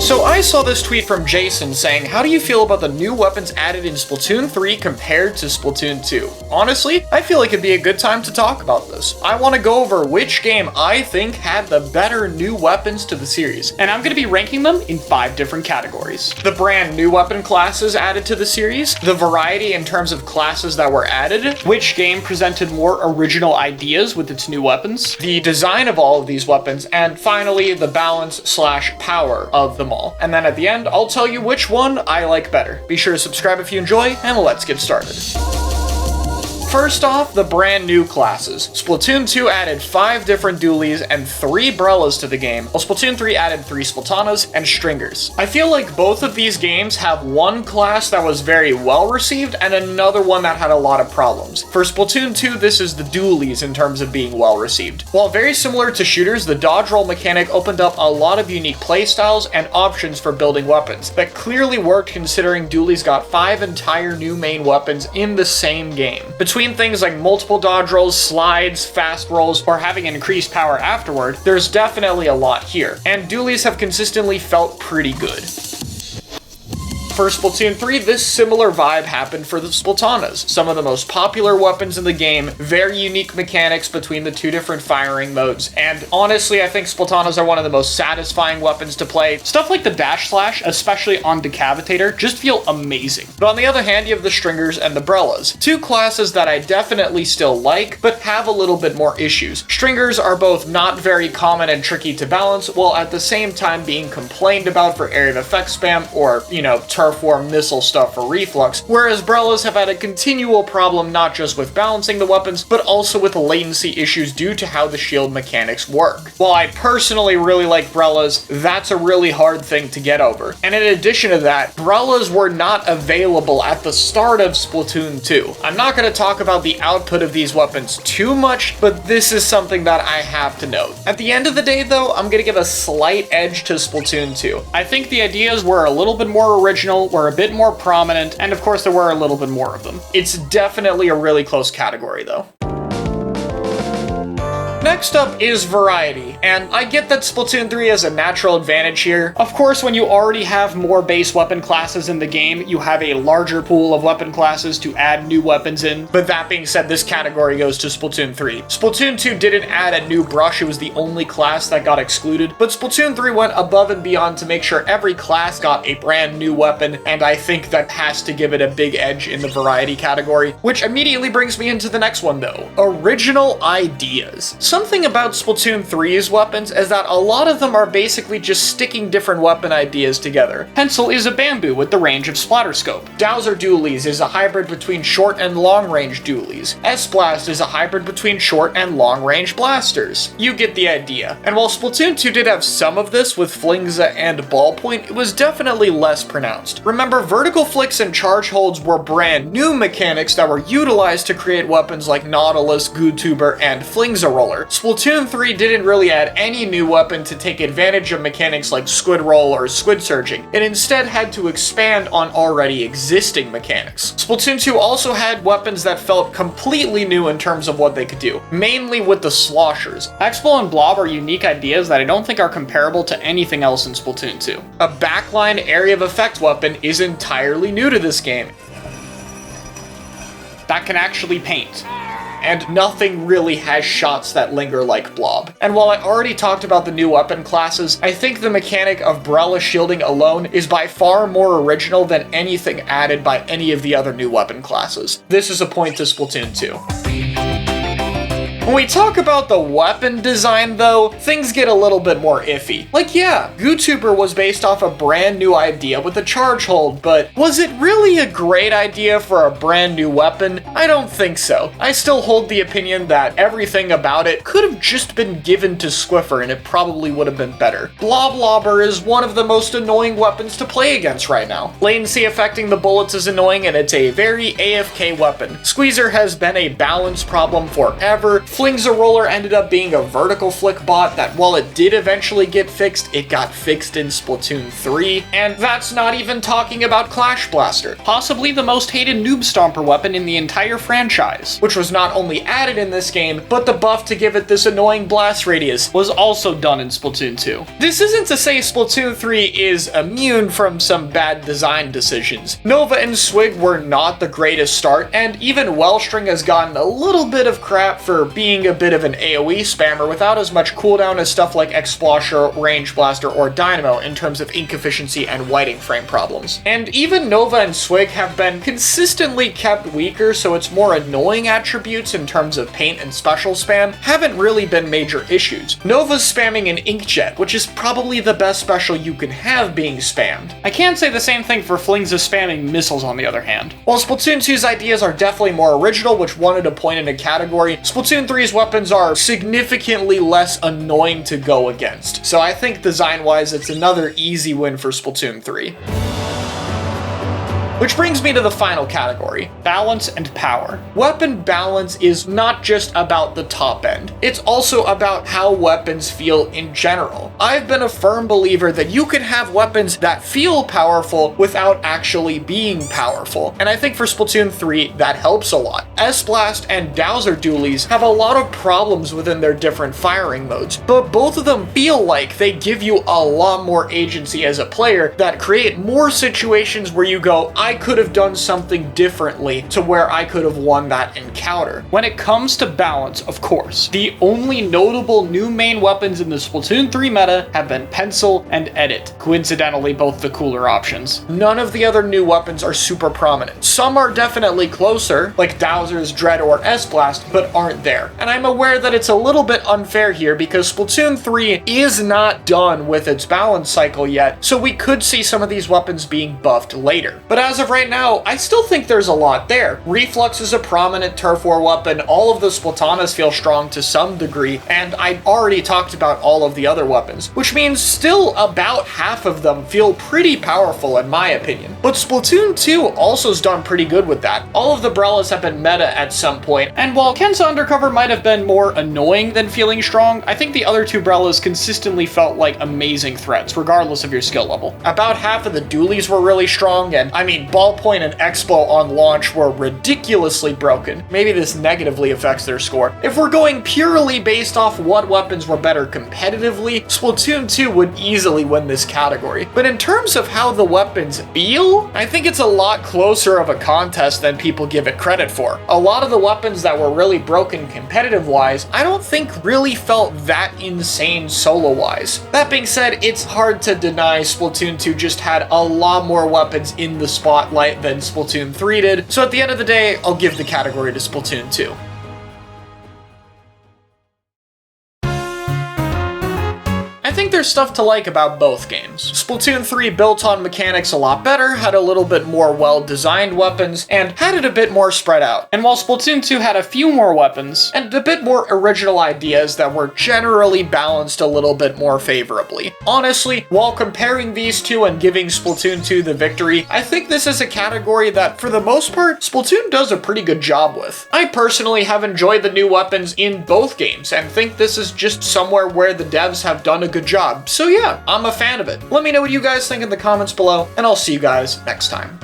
So I saw this tweet from Jason saying, how do you feel about the new weapons added in Splatoon 3 compared to Splatoon 2? Honestly, I feel like it'd be a good time to talk about this. I want to go over which game I think had the better new weapons to the series, and I'm going to be ranking them in 5 different categories. The brand new weapon classes added to the series, the variety in terms of classes that were added, which game presented more original ideas with its new weapons, the design of all of these weapons, and finally the balance/power of them all. And then at the end, I'll tell you which one I like better. Be sure to subscribe if you enjoy, and let's get started. First off, the brand new classes. Splatoon 2 added 5 different dualies and 3 Brellas to the game, while Splatoon 3 added 3 Splatanas and Stringers. I feel like both of these games have one class that was very well received and another one that had a lot of problems. For Splatoon 2, this is the dualies in terms of being well received. While very similar to shooters, the dodge roll mechanic opened up a lot of unique playstyles and options for building weapons that clearly worked considering dualies got 5 entire new main weapons in the same game. Between things like multiple dodge rolls, slides, fast rolls, or having increased power afterward, there's definitely a lot here, and dualies have consistently felt pretty good. For Splatoon 3, this similar vibe happened for the Splatanas. Some of the most popular weapons in the game, very unique mechanics between the 2 different firing modes, and honestly, I think Splatanas are one of the most satisfying weapons to play. Stuff like the dash slash, especially on Decavitator, just feel amazing. But on the other hand, you have the Stringers and the Brellas, 2 classes that I definitely still like, but have a little bit more issues. Stringers are both not very common and tricky to balance, while at the same time being complained about for area of effect spam or, turf war missile stuff for reflux, whereas Brellas have had a continual problem not just with balancing the weapons, but also with latency issues due to how the shield mechanics work. While I personally really like Brellas, that's a really hard thing to get over. And in addition to that, Brellas were not available at the start of Splatoon 2. I'm not going to talk about the output of these weapons too much, but this is something that I have to note. At the end of the day though, I'm going to give a slight edge to Splatoon 2. I think the ideas were a little bit more original, were a bit more prominent, and of course there were a little bit more of them. It's definitely a really close category though. Next up is variety, and I get that Splatoon 3 has a natural advantage here. Of course, when you already have more base weapon classes in the game, you have a larger pool of weapon classes to add new weapons in, but that being said, this category goes to Splatoon 3. Splatoon 2 didn't add a new brush, it was the only class that got excluded, but Splatoon 3 went above and beyond to make sure every class got a brand new weapon, and I think that has to give it a big edge in the variety category, which immediately brings me into the next one though. Original ideas. Something about Splatoon 3's weapons is that a lot of them are basically just sticking different weapon ideas together. Pencil is a bamboo with the range of Splatterscope. Dowser dualies is a hybrid between short and long range dualies. S-Blast is a hybrid between short and long range blasters. You get the idea. And while Splatoon 2 did have some of this with Flingza and Ballpoint, it was definitely less pronounced. Remember, vertical flicks and charge holds were brand new mechanics that were utilized to create weapons like Nautilus, GoodTuber, and Flingza Roller. Splatoon 3 didn't really add any new weapon to take advantage of mechanics like Squid Roll or Squid Surging. It instead had to expand on already existing mechanics. Splatoon 2 also had weapons that felt completely new in terms of what they could do, mainly with the sloshers. X-Blow and Blob are unique ideas that I don't think are comparable to anything else in Splatoon 2. A backline area of effect weapon is entirely new to this game that can actually paint. And nothing really has shots that linger like Blob. And while I already talked about the new weapon classes, I think the mechanic of Brella shielding alone is by far more original than anything added by any of the other new weapon classes. This is a point to Splatoon 2. When we talk about the weapon design though, things get a little bit more iffy. Like yeah, GoodTuber was based off a brand new idea with a charge hold, but was it really a great idea for a brand new weapon? I don't think so. I still hold the opinion that everything about it could have just been given to Squiffer and it probably would have been better. Bloblobber is one of the most annoying weapons to play against right now. Latency affecting the bullets is annoying and it's a very AFK weapon. Squeezer has been a balance problem forever. Fling's a Roller ended up being a vertical flick bot that, while it did eventually get fixed, it got fixed in Splatoon 3, and that's not even talking about Clash Blaster, possibly the most hated Noob Stomper weapon in the entire franchise, which was not only added in this game, but the buff to give it this annoying blast radius was also done in Splatoon 2. This isn't to say Splatoon 3 is immune from some bad design decisions. Nova and Swig were not the greatest start, and even Wellstring has gotten a little bit of crap for being a bit of an AoE spammer without as much cooldown as stuff like Explosion, Range Blaster, or Dynamo in terms of ink efficiency and whiting frame problems. And even Nova and Swig have been consistently kept weaker, so its more annoying attributes in terms of paint and special spam haven't really been major issues. Nova's spamming an Inkjet, which is probably the best special you can have being spammed. I can't say the same thing for Fling's spamming missiles on the other hand. While Splatoon 2's ideas are definitely more original, which wanted to point in a category, Splatoon 3's weapons are significantly less annoying to go against. So I think design-wise, it's another easy win for Splatoon 3. Which brings me to the final category, balance and power. Weapon balance is not just about the top end, it's also about how weapons feel in general. I've been a firm believer that you can have weapons that feel powerful without actually being powerful, and I think for Splatoon 3 that helps a lot. S-Blast and Dowser dualies have a lot of problems within their different firing modes, but both of them feel like they give you a lot more agency as a player that create more situations where you go, I could have done something differently to where I could have won that encounter. When it comes to balance, of course, the only notable new main weapons in the Splatoon 3 meta have been Pencil and Edit, coincidentally both the cooler options. None of the other new weapons are super prominent. Some are definitely closer, like Dowser's Dread or S-Blast, but aren't there. And I'm aware that it's a little bit unfair here because Splatoon 3 is not done with its balance cycle yet, so we could see some of these weapons being buffed later. But as of right now, I still think there's a lot there. Reflux is a prominent turf war weapon, all of the Splatanas feel strong to some degree, and I already talked about all of the other weapons, which means still about half of them feel pretty powerful in my opinion. But Splatoon 2 also's done pretty good with that. All of the Brellas have been meta at some point, and while Kensa Undercover might have been more annoying than feeling strong, I think the other two Brellas consistently felt like amazing threats, regardless of your skill level. About half of the dualies were really strong, and I mean, Ballpoint and Expo on launch were ridiculously broken. Maybe this negatively affects their score. If we're going purely based off what weapons were better competitively, Splatoon 2 would easily win this category. But in terms of how the weapons feel, I think it's a lot closer of a contest than people give it credit for. A lot of the weapons that were really broken competitive-wise, I don't think really felt that insane solo-wise. That being said, it's hard to deny Splatoon 2 just had a lot more weapons in the spotlight than Splatoon 3 did, so at the end of the day, I'll give the category to Splatoon 2. I think there's stuff to like about both games. Splatoon 3 built on mechanics a lot better, had a little bit more well-designed weapons, and had it a bit more spread out. And while Splatoon 2 had a few more weapons, and a bit more original ideas that were generally balanced a little bit more favorably. Honestly, while comparing these two and giving Splatoon 2 the victory, I think this is a category that, for the most part, Splatoon does a pretty good job with. I personally have enjoyed the new weapons in both games, and think this is just somewhere where the devs have done a good job. So yeah, I'm a fan of it. Let me know what you guys think in the comments below, and I'll see you guys next time.